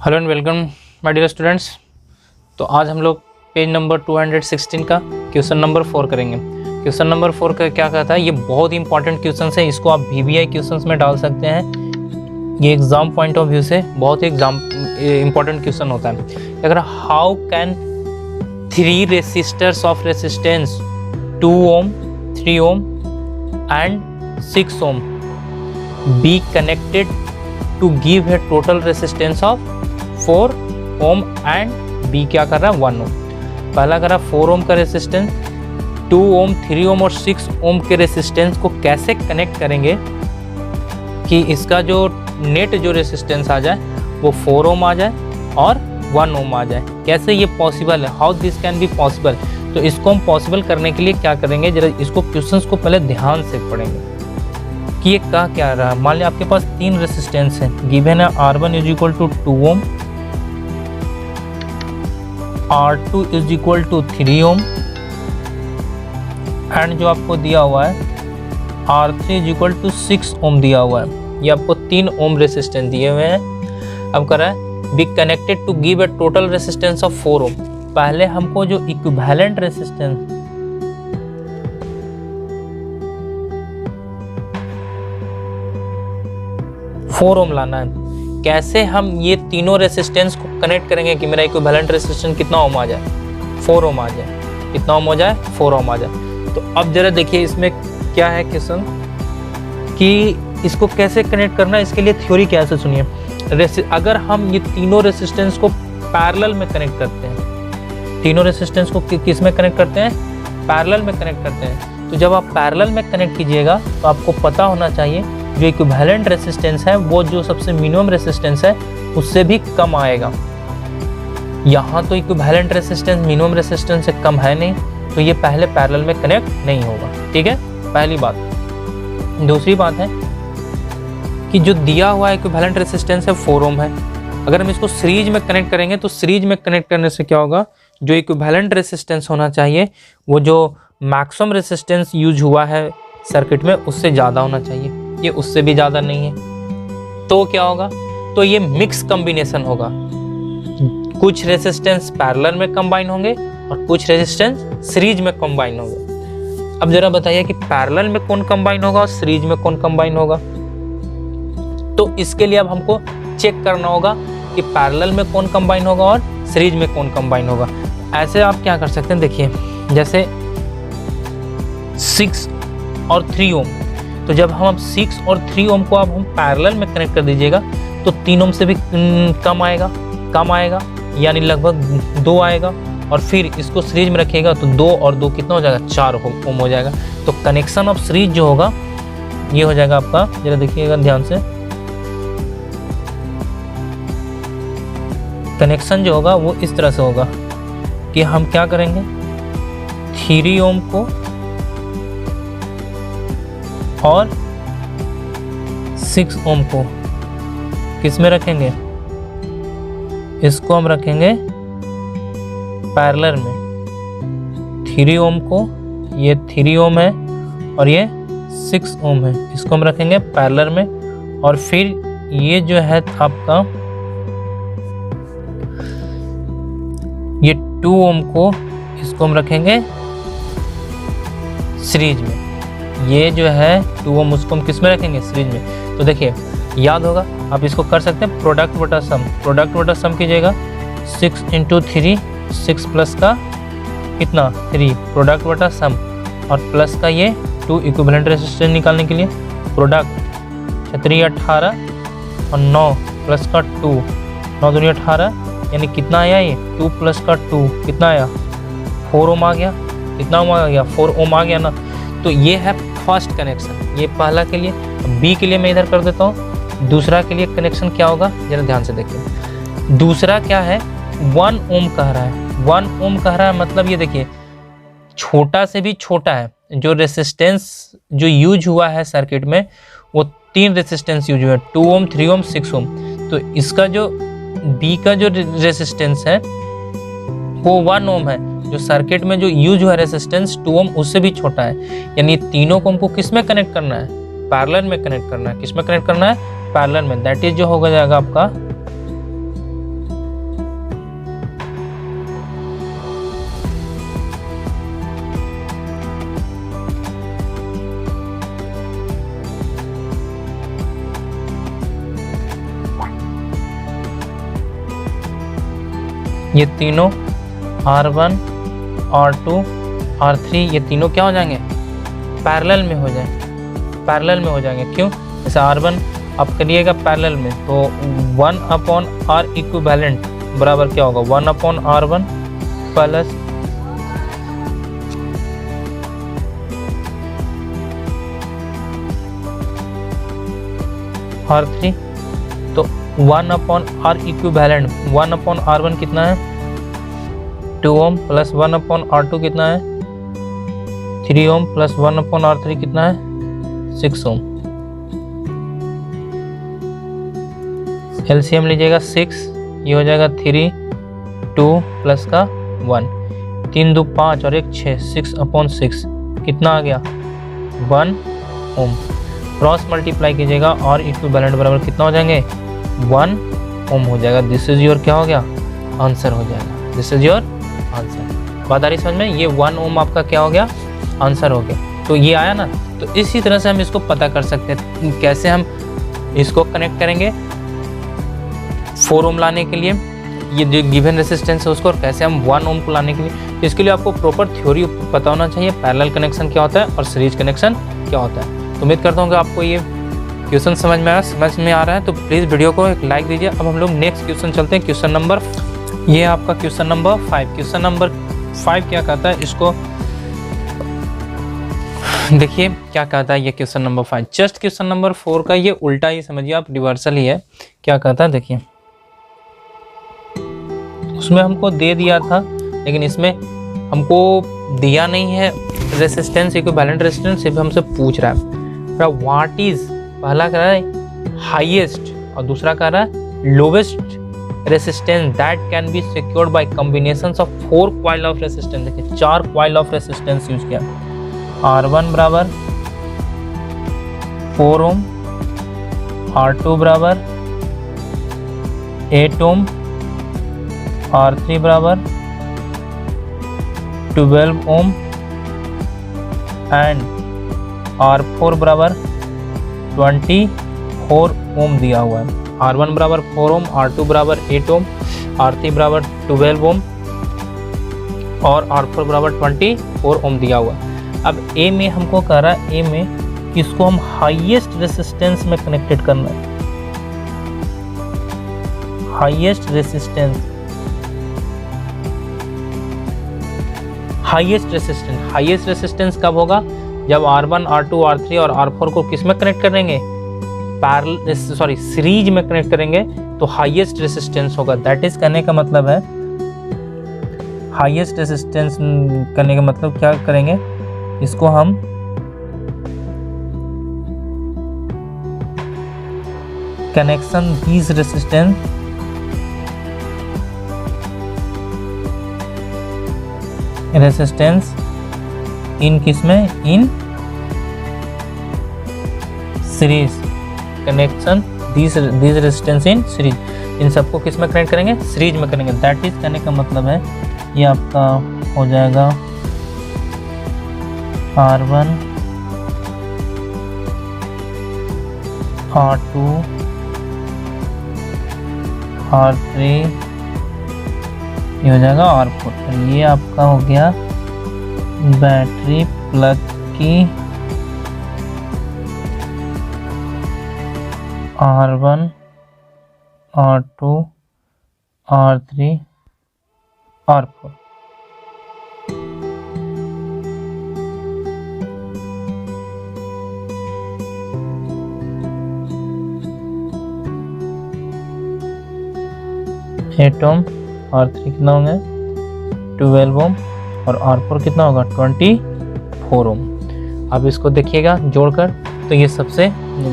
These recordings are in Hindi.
Hello and welcome my dear students. तो आज हम लोग पेज नंबर 216 का क्वेश्चन नंबर 4 करेंगे। क्वेश्चन नंबर 4 का क्या कहता है, ये बहुत ही इंपॉर्टेंट क्वेश्चन है, इसको आप VBI क्वेश्चंस में डाल सकते हैं। ये एग्जाम पॉइंट ऑफ व्यू से बहुत ही इंपॉर्टेंट क्वेश्चन होता है। अगर how can 3 resistors of resistance 2 ohm 3 ohm and 6 ohm be connected to give है total resistance of 4 ohm and be क्या कर रहा है 1 ओम। पहला कर रहा है 4 ओम का रेसिस्टेंस, 2 ओम 3 ओम और 6 ओम के रेसिस्टेंस को कैसे कनेक्ट करेंगे कि इसका जो नेट जो रेसिस्टेंस आ जाए वो 4 ओम आ जाए और 1 ओम आ जाए। कैसे ये पॉसिबल है, how this can be possible. तो इसको हम पॉसिबल करने के लिए क्या करेंगे, जरा इसको क्वेश्चंस को पहले ध्यान से पढ़ेंगे कि ये क्या रहा है। मान लिया आपके पास 3 रेसिस्टेंस है, गिवन है R1 is equal to 2 ohm, R2 is equal to 3 ohm and जो आपको दिया हुआ है R3 इज इक्वल टू 6 ओम दिया हुआ है। ये आपको 3 ओम रेसिस्टेंस दिए हुए हैं। अब कर रहा है be connected to give a total resistance of 4 ohm. पहले हमको जो इक्विवेलेंट रेसिस्टेंस 4 ओम लाना है। कैसे हम ये तीनों रेसिस्टेंस को कनेक्ट करेंगे कि मेरा इक्विवेलेंट रेसिस्टेंस कितना ओम आ जाए, 4 ओम आ जाए। कितना ओम हो जाए, 4 ओम आ जाए। तो अब जरा देखिए इसमें क्या है क्वेश्चन कि इसको कैसे कनेक्ट करना है। इसके लिए थ्योरी कैसे सुनिए। अगर हम ये तीनों रेसिस्टेंस को पैरेलल में कनेक्ट करते हैं, तीनों रेसिस्टेंस को किस में कनेक्ट करते हैं, पैरेलल में कनेक्ट करते हैं। तो जब आप पैरेलल में कनेक्ट कीजिएगा तो आपको पता होना चाहिए जो इक्विवेलेंट रेसिस्टेंस है वो जो सबसे मिनिमम रेसिस्टेंस है उससे भी कम आएगा। यहाँ तो इक्विवेलेंट रेसिस्टेंस मिनिमम रेसिस्टेंस से कम है नहीं, तो ये पहले पैरेलल में कनेक्ट नहीं होगा। ठीक है, पहली बात। दूसरी बात है कि जो दिया हुआ इक्विवेलेंट रेसिस्टेंस है 4 ओम है। अगर हम इसको सीरीज में कनेक्ट करेंगे तो सीरीज में कनेक्ट करने से क्या होगा, जो इक्विवेलेंट रेसिस्टेंस होना चाहिए वो जो मैक्सिमम रेसिस्टेंस यूज हुआ है सर्किट में उससे ज़्यादा होना चाहिए। ये उससे भी ज़्यादा नहीं है, तो क्या होगा, तो ये मिक्स कॉम्बिनेशन होगा। कुछ रेसिस्टेंस पैरेलल में कंबाइन होंगे और कुछ रेसिस्टेंस सीरीज में कंबाइन होंगे। अब जरा बताइए कि पैरेलल में कौन कंबाइन होगा और सीरीज में कौन कंबाइन होगा। तो इसके लिए अब हमको चेक करना होगा कि पैरेलल में कौन कंबाइन होगा और सीरीज में कौन कंबाइन होगा। ऐसे आप क्या कर सकते हैं, देखिए जैसे 6 और 3 ओम। तो जब हम 6 और 3 ओम को अब हम पैरेलल में कनेक्ट कर दीजिएगा तो 3 ओम से भी कम आएगा यानी लगभग 2 आएगा। और फिर इसको सीरीज में रखिएगा तो 2 और 2 कितना हो जाएगा, 4 ओम हो जाएगा। तो कनेक्शन ऑफ सीरीज जो होगा ये हो जाएगा आपका, जरा देखिएगा ध्यान से, कनेक्शन जो होगा वो इस तरह से होगा कि हम क्या करेंगे, 3 ओम को और 6 ओम को किस में रखेंगे, इसको हम रखेंगे पैरेलल में। 3 ओम को, ये 3 ओम है और ये 6 ओम है, इसको हम रखेंगे पैरेलल में। और फिर ये जो है आपका ये 2 ओम को, इसको हम रखेंगे सीरीज में। ये जो है 2 ओम उसको हम किस में रखेंगे, सीरीज में। तो देखिए याद होगा, आप इसको कर सकते हैं प्रोडक्ट बटा सम। प्रोडक्ट बटा सम कीजिएगा, 6 × 3, 6 प्लस का कितना 3, प्रोडक्ट बटा सम, और प्लस का ये 2 इक्विवेलेंट रेसिस्टेंस निकालने के लिए प्रोडक्ट 3 18 और 9 प्लस का 2, 9 दूनी 18 यानी कितना आया, ये 2 प्लस का 2 कितना आया, 4 ओम आ गया। कितना ओम आ गया, 4 ओम आ गया ना। तो ये है फर्स्ट कनेक्शन, ये पहला के लिए। बी के लिए मैं इधर कर देता हूँ। दूसरा के लिए कनेक्शन क्या होगा, जरा ध्यान से देखिए। दूसरा क्या है, 1 ओम कह रहा है। 1 ओम कह रहा है मतलब ये देखिए छोटा से भी छोटा है जो रेसिस्टेंस जो यूज हुआ है सर्किट में, वो 3 रेसिस्टेंस यूज हुआ है, 2 ओम 3 ओम 6 ओम। तो इसका जो बी का जो रेसिस्टेंस है वो 1 ओम है। जो सर्किट में जो यूज हुआ रेसिस्टेंस 2 ओम उससे भी छोटा है। यानी तीनों को हमको किस में कनेक्ट करना है, पैरेलल में कनेक्ट करना है। किस में कनेक्ट करना है, पैरेलल में। दैट इज जो होगा जाएगा आपका ये तीनों R1 R2 R3 ये तीनों क्या हो जाएंगे, पैरेलल में हो जाएंगे। क्यों? जैसे R1 आप करिएगा पैरेलल में तो 1/R इक्विवेलेंट बराबर क्या होगा, 1/R1 प्लस R3। तो 1/R इक्विवेलेंट 1/R1 कितना है 2 ओम प्लस 1/R2 कितना है 3 ओम प्लस 1/R3 कितना है 6 ओम। एलसीएम लीजिएगा 6, ये हो जाएगा 3 2 प्लस का 1 3 2 5 और 1 6 6/6 कितना आ गया 1 ओम। क्रॉस मल्टीप्लाई कीजिएगा और इक्विवेलेंट बराबर कितना हो जाएंगे 1 ओम हो जाएगा। दिस इज योर क्या हो गया आंसर हो जाएगा, दिस इज योर आंसर। बात आ रही समझ में, ये 1 ओम आपका क्या हो गया आंसर हो गया। तो ये आया ना, तो इसी तरह से हम इसको पता कर सकते हैं। कैसे हम इसको कनेक्ट करेंगे 4 ओम लाने के लिए, ये जो गिवन रेसिस्टेंस है उसको, और कैसे हम 1 ओम को लाने के लिए, इसके लिए आपको प्रॉपर थ्योरी पता होना चाहिए, पैरेलल कनेक्शन क्या होता है और सीरीज कनेक्शन क्या होता है। तो उम्मीद करता हूँ कि आपको ये क्वेश्चन समझ में आ रहा है। तो प्लीज़ वीडियो को एक लाइक दीजिए। अब हम लोग नेक्स्ट क्वेश्चन चलते हैं, क्वेश्चन नंबर, ये आपका क्वेश्चन नंबर 5। क्वेश्चन नंबर 5 क्या कहता है, इसको देखिए क्या कहता है ये question number 5। Just question number 4 का ये उल्टा ही समझिए आप, रिवर्सल ही है। क्या कहता है देखिए, उसमें हमको दे दिया था लेकिन इसमें हमको दिया नहीं है रेसिस्टेंस इक्विवेलेंट रेसिस्टेंस, सिर्फ हमसे पूछ रहा है व्हाट इज, पहला कह रहा है हाईएस्ट और दूसरा कह रहा है lowest resistance that can be secured by combinations of 4 coil of resistance. देखिए 4 कॉइल ऑफ रेसिस्टेंस यूज किया, R1 बराबर 4 ओम, R2 बराबर 8 ओम, R3 बराबर 12 ओम एंड R4 बराबर 24 ओम दिया हुआ है। R1 बराबर 4 ओम, R2 बराबर 8 ओम, R3 बराबर 12 ओम और R4 बराबर 24 ओम दिया हुआ है। अब ए में हमको कह रहा है, ए में किसको हम हाईएस्ट रेसिस्टेंस में कनेक्टेड करना है, हाईएस्ट रेसिस्टेंस कब होगा, जब R1 R2 R3 और R4 को किस में कनेक्ट करेंगे, सीरीज में कनेक्ट करेंगे तो हाईएस्ट रेसिस्टेंस होगा। दैट इज कहने का मतलब है, हाईएस्ट रेसिस्टेंस करने का मतलब क्या करेंगे, इसको हम कनेक्शन दीज रेसिस्टेंस इन किसमें, in series, connection these resistance in series, इन सबको किस में कनेक्ट करेंगे, सीरीज में करेंगे। दैट इज कहने का मतलब है ये आपका हो जाएगा R1 R2 R3 ये हो जाएगा R4। ये आपका हो गया बैटरी प्लग की R1 R2 R3 R4। Eight ohm, R3 कितना होंगे 12 ओम और R4 कितना होगा 24 ओम। अब इसको देखिएगा जोड़कर, तो ये सबसे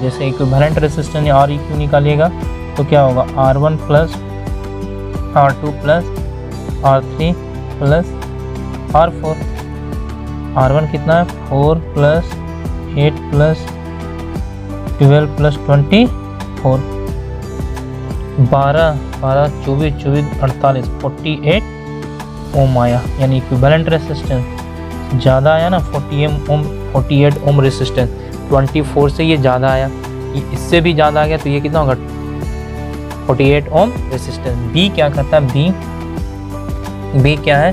जैसे इक्विवेलेंट रेसिस्टेंस या REQ निकालिएगा तो क्या होगा R1 plus R2 plus R3 plus R4। R1 कितना है 4 प्लस 8 प्लस 12 प्लस 24, 12 24 24 48 48 ओम आया, यानी इक्विवेलेंट रेसिस्टेंस ज़्यादा आया ना, 48 ओम रेसिस्टेंस 24 से ये ज़्यादा आया, ये इससे भी ज़्यादा आ गया, तो ये कितना होगा 48 ओम रेसिस्टेंस। बी क्या कहता है, बी बी क्या है,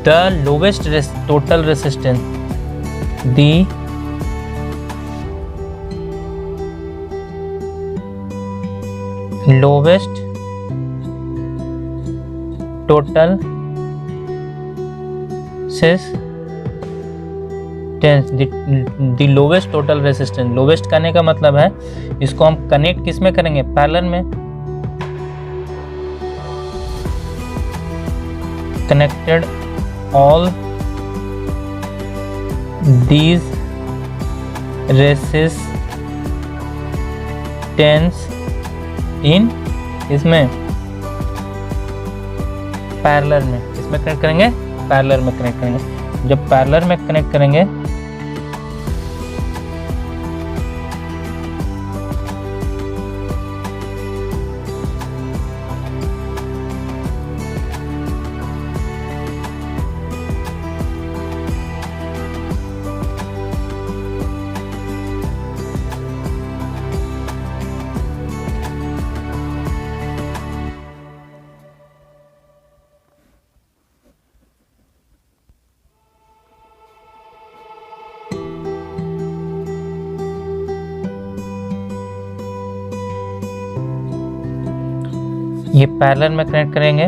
the lowest total resistance, the lowest total resistance, the lowest total resistance. Lowest करने का मतलब है इसको हम कनेक्ट किस में करेंगे, पैरेलल में। कनेक्टेड ऑल दीज रेसिस्टेंस इन, इसमें पैरेलल में, इसमें कनेक्ट करेंगे, पैरेलल में कनेक्ट करेंगे। जब पैरेलल में कनेक्ट करेंगे ये पैरेलल में कनेक्ट करेंगे,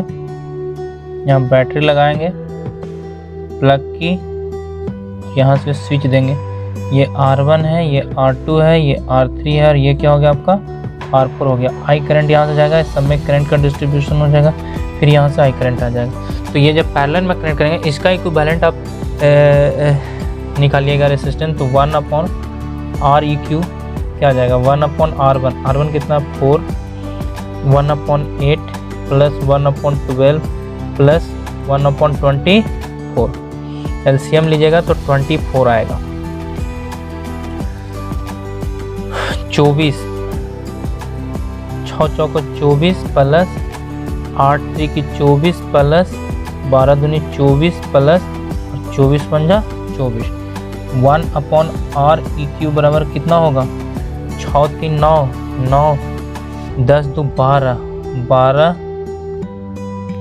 यहाँ बैटरी लगाएंगे प्लग की, यहाँ से स्विच देंगे। ये R1 है, ये R2 है, ये R3 है और ये क्या हो गया आपका R4 हो गया। आई करंट यहाँ से जाएगा, इस सब में करंट का डिस्ट्रीब्यूशन हो जाएगा, फिर यहाँ से आई करंट आ जाएगा। तो ये जब पैरेलल में कनेक्ट करेंगे, इसका इक्विवेलेंट आप निकालिएगा रेसिस्टेंस, तो 1/Req क्या आ जाएगा, 1/R1। R1 कितना 4, 1/8 प्लस 1/12 प्लस 1/24। एलसीएम लीजिएगा तो 24 आएगा। 24, 6 चौको 24 प्लस 8 3 की 24 प्लस 12 दूनी 24 प्लस 24 पंजा 24। 1/Req बराबर कितना होगा, 6 3 9 9 10 2 12 12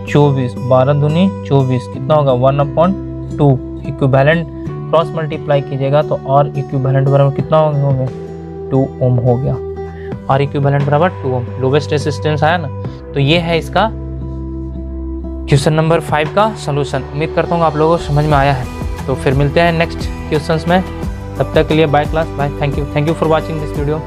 24 12 दूनी 24 कितना होगा 1/2। इक्विवेलेंट क्रॉस मल्टीप्लाई कीजिएगा तो R इक्विवेलेंट बराबर कितना हो गया 2 ओम हो गया। R इक्विवेलेंट बराबर 2 ओम, लोवेस्ट रेसिस्टेंस आया ना। तो ये है इसका क्वेश्चन नंबर 5 का सलूशन। उम्मीद करता हूँ आप लोगों को समझ में आया है। तो फिर मिलते हैं नेक्स्ट क्वेश्चंस में, तब तक के लिए bye class, bye, thank you for watching this video.